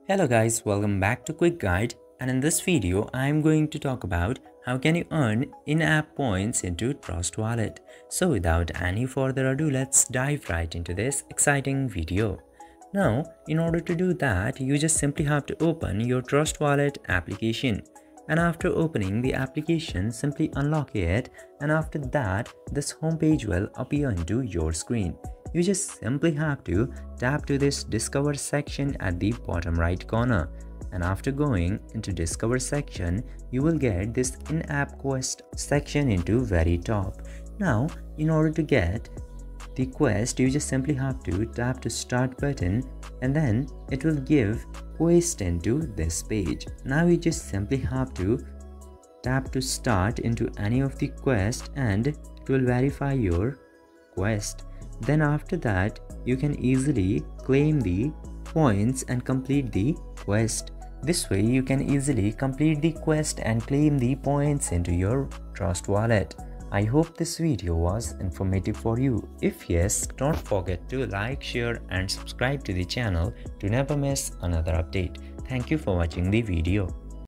Hello guys, welcome back to Quick Guide, and in this video I am going to talk about how can you earn in-app points into Trust Wallet. So without any further ado, let's dive right into this exciting video. Now, in order to do that, you just simply have to open your Trust Wallet application. And after opening the application, simply unlock it, and after that, this homepage will appear into your screen. You just simply have to tap to this Discover section at the bottom right corner. And after going into Discover section, you will get this in-app quest section into very top. Now, in order to get the quest, you just simply have to tap to Start button, and then it will give quest into this page. Now you just simply have to tap to Start into any of the quest, and it will verify your quest. Then after that, you can easily claim the points and complete the quest. This way you can easily complete the quest and claim the points into your Trust Wallet. I hope this video was informative for you. If yes, don't forget to like, share and subscribe to the channel to never miss another update. Thank you for watching the video.